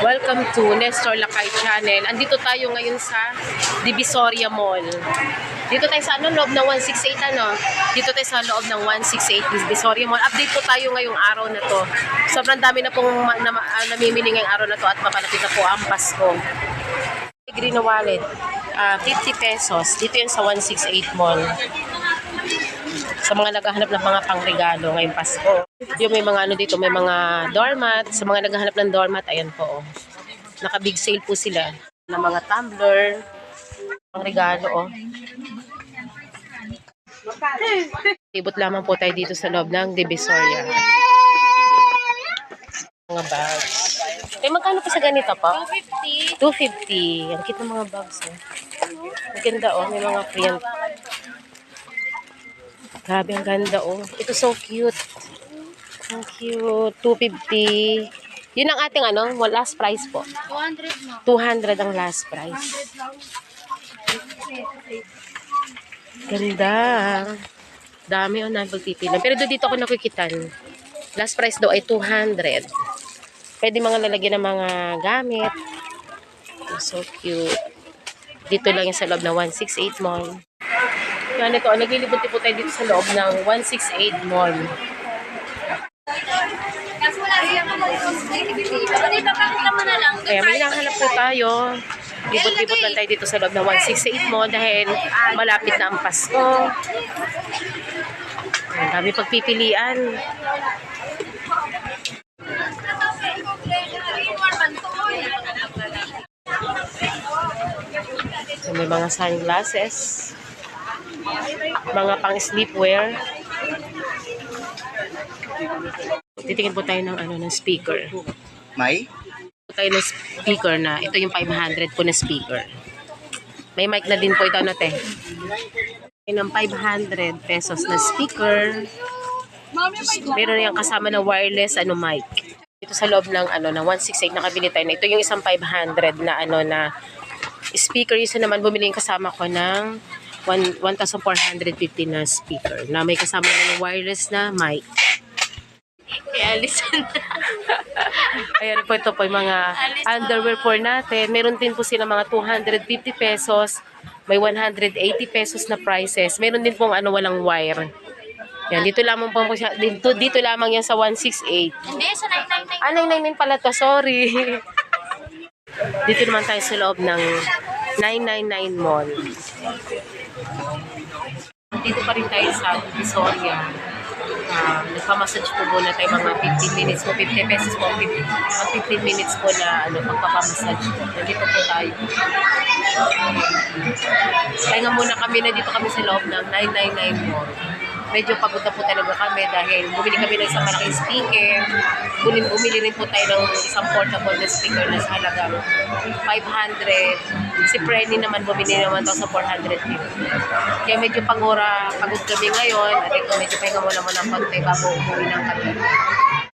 Welcome to Nestor Lakay Channel. Andito tayo ngayon sa Divisoria Mall. Dito tayo sa loob ng 168 Dito tayo sa loob ng 168 Divisoria Mall. Update po tayo ngayong araw na to. Sobrang dami na pong namimili ngayong araw na to at papalapit na po ang Pasko. Green na wallet, 50 pesos. Dito yan sa 168 Mall. Sa mga naghahanap ng mga pangregalo ngayong Pasko. Yung may mga dito, may mga doormat. Sa mga naghahanap ng doormat, ayan po. Naka-big sale po sila. Ng mga tumbler, pangregalo. Ibot lamang po tayo dito sa loob ng Divisoria. Mga bags. Magkano po sa ganito po? 250. 250. Ang cute ng mga bags. Maganda may mga print. Grabe, ang ganda Ito so cute. Ang cute. 250. Yun ang ating last price po. 200 200 ang last price. Ganda. Dami na pagpipila. Pero dito ako nakikitan. Last price daw ay 200. Pwede mga lalagyan ng mga gamit. So cute. Dito lang yung sa loob ng 168 Mall. Yan ito, naglilibot po tayo dito sa loob ng 168 Mall. Kaya may hinahanap po tayo. Libot-libot lang tayo dito sa loob ng 168 Mall dahil malapit na ang Pasko. Ang dami pagpipilian. So, may mga sunglasses. Mga pang sleepwear. Titingin po tayo ng speaker. May? Tayo ng speaker na ito yung 500 po na speaker. May mic na din po ito te. Ng 500 pesos na speaker. Meron yung kasama na wireless mic. Ito sa loob ng ng 168 nakabili tayo na ito yung isang 500 na na speaker. Isa naman bumili yung kasama ko ng 1,450 na speaker na may kasama na ng wireless na mic. Kaya listen. Ayan po, ito po yung mga underwear po natin. Meron din po sila mga 250 pesos. May 180 pesos na prices. Meron din pong walang wire. Yan, dito lamang po siya. Dito lamang yan sa 168. Hindi, sa 999. 999 pala to, sorry. Dito naman tayo sa loob ng 999 Mall. Dito pa rin tayo sa Divisoria. Nagpamassage po muna tayo mga 15 minutes po, 50 pesos po, 15 minutes po na pagpapamassage po. Nandito po tayo. Kaya muna kami na dito kami sa loob ng 999 Mall. Medyo pagod na po talaga kami dahil bumili kami ng isang malaking speaker. Bumili rin po tayo ng isang portable na speaker na sa halagang 500. Si Frenny naman bumili naman ito sa 450. Kaya medyo pagod kami ngayon. At ito medyo pahinga muna ng konti bago umuwi ng kami.